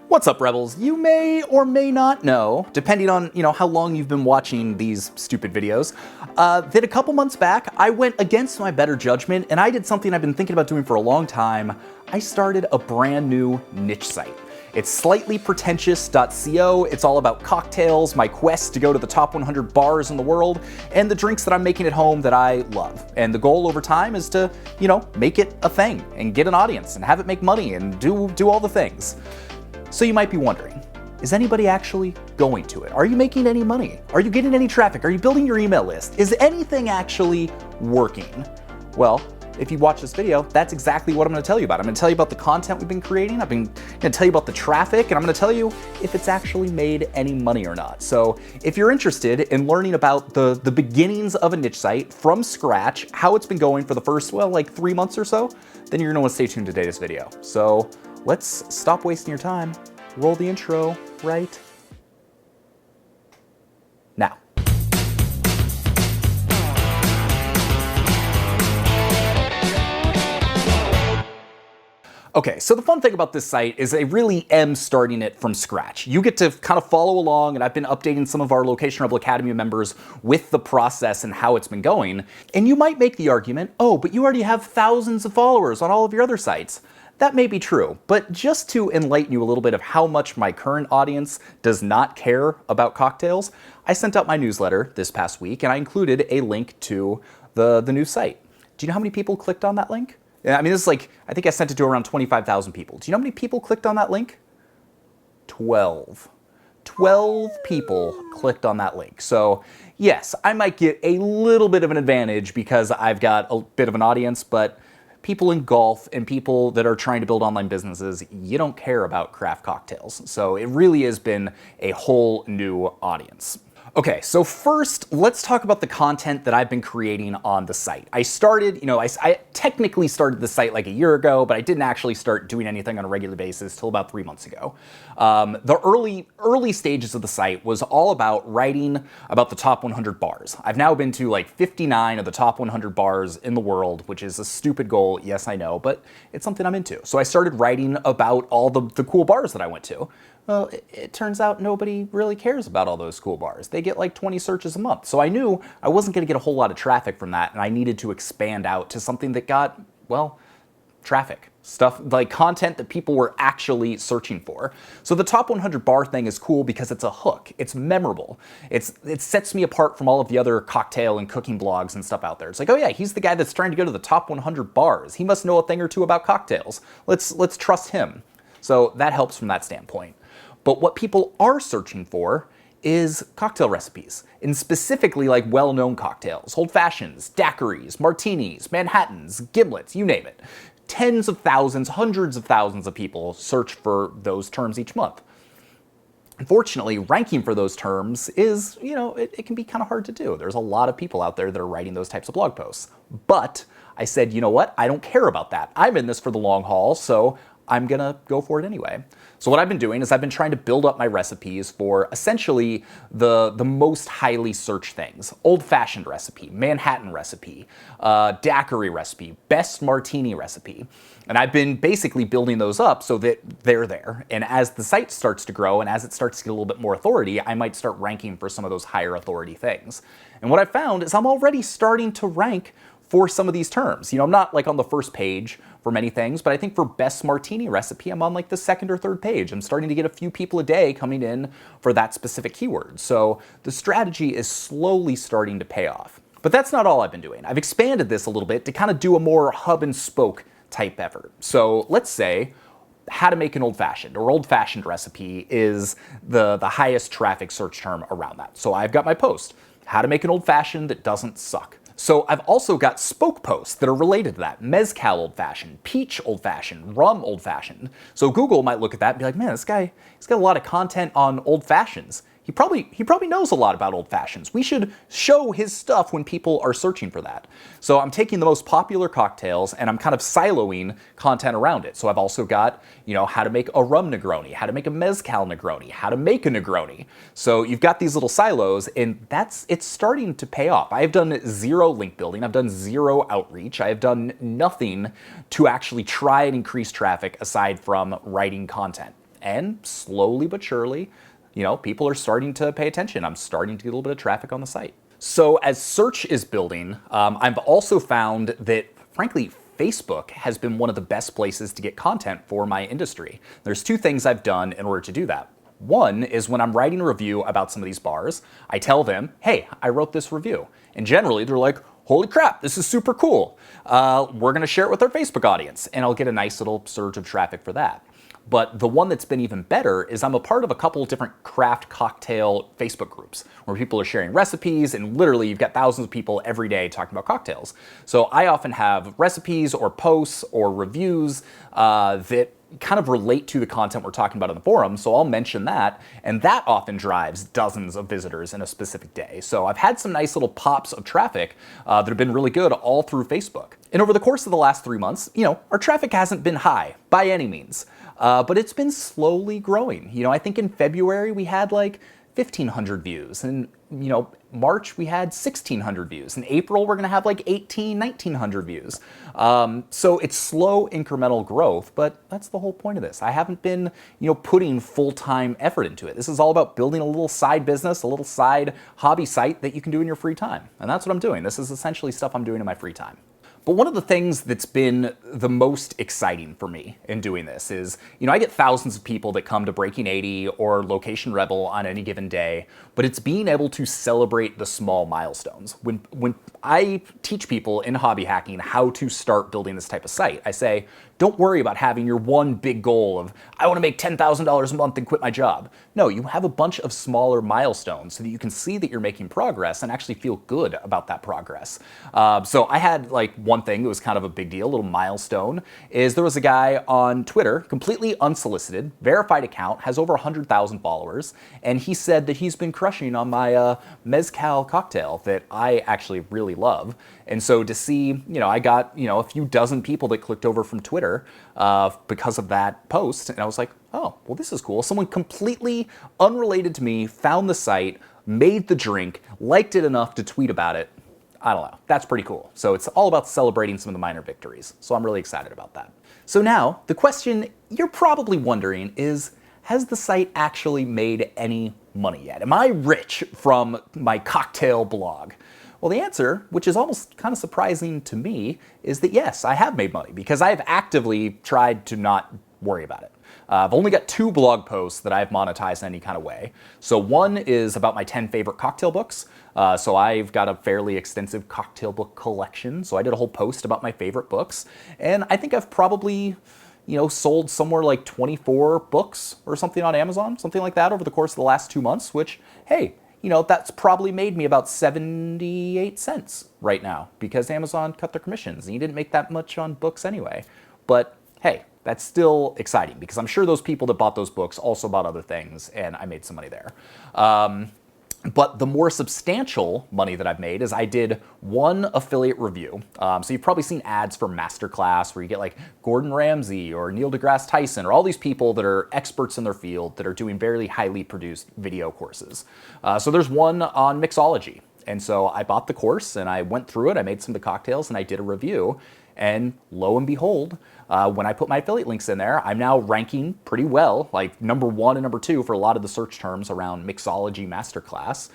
What's up, Rebels? You may or may not know, depending on, how long you've been watching these stupid videos, that a couple months back, I went against my better judgment and I did something I've been thinking about doing for a long time. I started a brand new niche site. It's slightlypretentious.co. It's all about cocktails, my quest to go to the top 100 bars in the world, and the drinks that I'm making at home that I love. And the goal over time is to, make it a thing and get an audience and have it make money and do all the things. So you might be wondering, is anybody actually going to it? Are you making any money? Are you getting any traffic? Are you building your email list? Is anything actually working? Well, if you watch this video, that's exactly what I'm going to tell you about. I'm going to tell you about the content we've been creating. I'm going to tell you about the traffic, and I'm going to tell you if it's actually made any money or not. So if you're interested in learning about the beginnings of a niche site from scratch, how it's been going for the first, 3 months or so, then you're going to want to stay tuned to today's video. So let's stop wasting your time. Roll the intro right now. Okay, so the fun thing about this site is I really am starting it from scratch. You get to kind of follow along, and I've been updating some of our Location Rebel Academy members with the process and how it's been going. And you might make the argument, oh, but you already have thousands of followers on all of your other sites. That may be true, but just to enlighten you a little bit of how much my current audience does not care about cocktails, I sent out my newsletter this past week, and I included a link to the new site. Do you know how many people clicked on that link? I mean, this is I think I sent it to around 25,000 people. Do you know how many people clicked on that link? 12. 12 people clicked on that link. So yes, I might get a little bit of an advantage because I've got a bit of an audience, but people in golf and people that are trying to build online businesses, you don't care about craft cocktails. So it really has been a whole new audience. Okay, so first, let's talk about the content that I've been creating on the site. I started, I technically started the site like a year ago, but I didn't actually start doing anything on a regular basis till about 3 months ago. The early stages of the site was all about writing about the top 100 bars. I've now been to 59 of the top 100 bars in the world, which is a stupid goal, yes I know, but it's something I'm into. So I started writing about all the cool bars that I went to. Well, it turns out nobody really cares about all those cool bars. They get 20 searches a month. So I knew I wasn't going to get a whole lot of traffic from that, and I needed to expand out to something that got, traffic. Stuff like content that people were actually searching for. So the top 100 bar thing is cool because it's a hook. It's memorable. It sets me apart from all of the other cocktail and cooking blogs and stuff out there. It's oh yeah, he's the guy that's trying to go to the top 100 bars. He must know a thing or two about cocktails. Let's trust him. So that helps from that standpoint. But what people are searching for is cocktail recipes, and specifically well-known cocktails, old fashions, daiquiris, martinis, Manhattans, giblets, you name it. Tens of thousands, hundreds of thousands of people search for those terms each month. Unfortunately, ranking for those terms is, it can be kind of hard to do. There's a lot of people out there that are writing those types of blog posts. But I said, you know what? I don't care about that. I'm in this for the long haul, so I'm gonna go for it anyway. So what I've been doing is I've been trying to build up my recipes for essentially the most highly searched things. Old-fashioned recipe, Manhattan recipe, daiquiri recipe, best martini recipe. And I've been basically building those up so that they're there. And as the site starts to grow and as it starts to get a little bit more authority, I might start ranking for some of those higher authority things. And what I found is I'm already starting to rank for some of these terms. I'm not on the first page for many things, but I think for best martini recipe, I'm on the second or third page. I'm starting to get a few people a day coming in for that specific keyword. So the strategy is slowly starting to pay off. But that's not all I've been doing. I've expanded this a little bit to kind of do a more hub and spoke type effort. So let's say how to make an old-fashioned or old-fashioned recipe is the highest traffic search term around that. So I've got my post, how to make an old-fashioned that doesn't suck. So I've also got spoke posts that are related to that. Mezcal old-fashioned, peach old-fashioned, rum old-fashioned. So Google might look at that and be like, man, this guy, he's got a lot of content on old-fashions. He probably knows a lot about old fashions. We should show his stuff when people are searching for that. So I'm taking the most popular cocktails and I'm kind of siloing content around it. So I've also got, how to make a rum Negroni, how to make a mezcal Negroni, how to make a Negroni. So you've got these little silos, and it's starting to pay off. I've done zero link building. I've done zero outreach. I have done nothing to actually try and increase traffic aside from writing content. And slowly but surely, people are starting to pay attention. I'm starting to get a little bit of traffic on the site. So as search is building, I've also found that, frankly, Facebook has been one of the best places to get content for my industry. There's two things I've done in order to do that. One is when I'm writing a review about some of these bars, I tell them, hey, I wrote this review. And generally they're like, holy crap, this is super cool. We're gonna share it with our Facebook audience. And I'll get a nice little surge of traffic for that. But the one that's been even better is I'm a part of a couple of different craft cocktail Facebook groups where people are sharing recipes, and literally you've got thousands of people every day talking about cocktails. So I often have recipes or posts or reviews that kind of relate to the content we're talking about in the forum, so I'll mention that, and that often drives dozens of visitors in a specific day. So I've had some nice little pops of traffic that have been really good all through Facebook. And over the course of the last 3 months, our traffic hasn't been high by any means, but it's been slowly growing. I think in February we had like 1,500 views, and March we had 1,600 views. In April we're gonna have like 1,900 views. So it's slow incremental growth, but that's the whole point of this. I haven't been putting full-time effort into it. This is all about building a little side business, a little side hobby site that you can do in your free time. And that's what I'm doing. This is essentially stuff I'm doing in my free time. But one of the things that's been the most exciting for me in doing this is, I get thousands of people that come to Breaking 80 or Location Rebel on any given day, but it's being able to celebrate the small milestones. When I teach people in hobby hacking how to start building this type of site, I say, don't worry about having your one big goal of, I want to make $10,000 a month and quit my job. No, you have a bunch of smaller milestones so that you can see that you're making progress and actually feel good about that progress. So I had like one thing that was kind of a big deal, a little milestone, is there was a guy on Twitter, completely unsolicited, verified account, has over 100,000 followers, and he said that he's been crushing on my mezcal cocktail that I actually really love. And so to see, I got, a few dozen people that clicked over from Twitter because of that post. And I was like, oh, well, this is cool. Someone completely unrelated to me found the site, made the drink, liked it enough to tweet about it. I don't know. That's pretty cool. So it's all about celebrating some of the minor victories. So I'm really excited about that. So now the question you're probably wondering is, has the site actually made any money yet? Am I rich from my cocktail blog? Well, the answer, which is almost kind of surprising to me, is that yes, I have made money because I've actively tried to not worry about it. I've only got 2 blog posts that I've monetized in any kind of way. So one is about my 10 favorite cocktail books. So I've got a fairly extensive cocktail book collection. So I did a whole post about my favorite books. And I think I've probably sold somewhere like 24 books or something on Amazon, something like that over the course of the last 2 months, which, hey, that's probably made me about 78 cents right now because Amazon cut their commissions and you didn't make that much on books anyway. But hey, that's still exciting because I'm sure those people that bought those books also bought other things and I made some money there. But the more substantial money that I've made is I did one affiliate review. So you've probably seen ads for Masterclass where you get like Gordon Ramsay or Neil deGrasse Tyson or all these people that are experts in their field that are doing very highly produced video courses. So there's one on mixology. And so I bought the course and I went through it. I made some of the cocktails and I did a review. And lo and behold, when I put my affiliate links in there, I'm now ranking pretty well, like number 1 and number 2 for a lot of the search terms around mixology masterclass.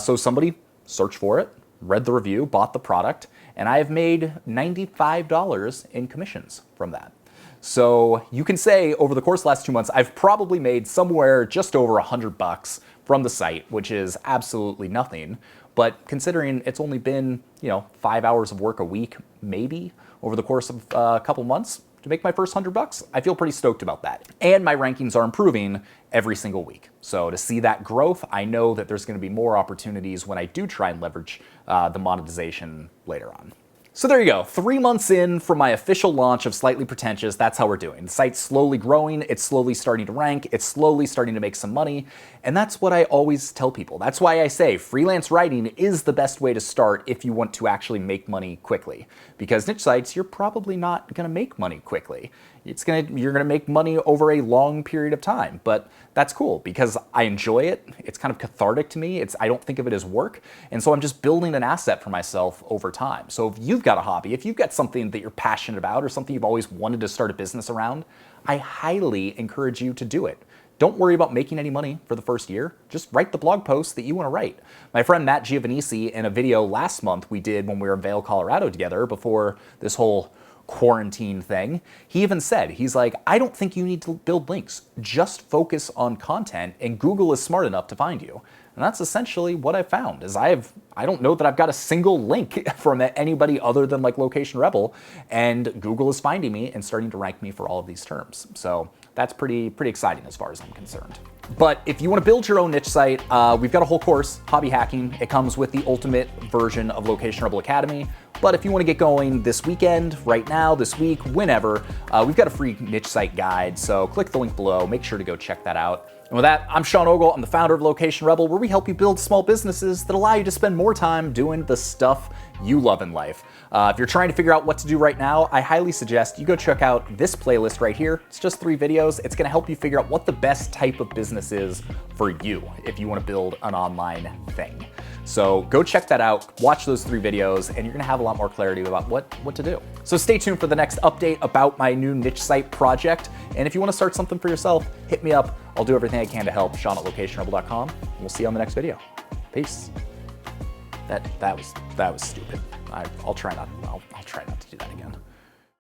So somebody searched for it, read the review, bought the product, and I have made $95 in commissions from that. So you can say over the course of the last 2 months, I've probably made somewhere just over $100 from the site, which is absolutely nothing. But considering it's only been, 5 hours of work a week, maybe, over the course of a couple months to make my first $100, I feel pretty stoked about that. And my rankings are improving every single week. So to see that growth, I know that there's going to be more opportunities when I do try and leverage the monetization later on. So there you go, 3 months in from my official launch of Slightly Pretentious, that's how we're doing. The site's slowly growing, it's slowly starting to rank, it's slowly starting to make some money, and that's what I always tell people. That's why I say freelance writing is the best way to start if you want to actually make money quickly. Because niche sites, you're probably not gonna make money quickly. you're gonna make money over a long period of time. But that's cool because I enjoy it. It's kind of cathartic to me. I don't think of it as work. And so I'm just building an asset for myself over time. So if you've got a hobby, if you've got something that you're passionate about or something you've always wanted to start a business around, I highly encourage you to do it. Don't worry about making any money for the first year. Just write the blog post that you want to write. My friend Matt Giovanisi, in a video last month we did when we were in Vail, Colorado together before this whole quarantine thing, he even said, he's like, I don't think you need to build links. Just focus on content and Google is smart enough to find you. And that's essentially what I found is I don't know that I've got a single link from anybody other than like Location Rebel, and Google is finding me and starting to rank me for all of these terms. So that's pretty exciting as far as I'm concerned. But if you want to build your own niche site, we've got a whole course, Hobby Hacking. It comes with the ultimate version of Location Rebel Academy. But if you want to get going this weekend, right now, this week, whenever, we've got a free niche site guide. So click the link below, make sure to go check that out. And with that, I'm Sean Ogle. I'm the founder of Location Rebel, where we help you build small businesses that allow you to spend more time doing the stuff you love in life. If you're trying to figure out what to do right now, I highly suggest you go check out this playlist right here. It's just 3 videos. It's going to help you figure out what the best type of business is for you if you want to build an online thing. So go check that out, watch those 3 videos, and you're going to have a lot more clarity about what to do. So stay tuned for the next update about my new niche site project. And if you want to start something for yourself, hit me up. I'll do everything I can to help. Sean at locationrebel.com. We'll see you on the next video. Peace. That was stupid. I'll try not to do that again.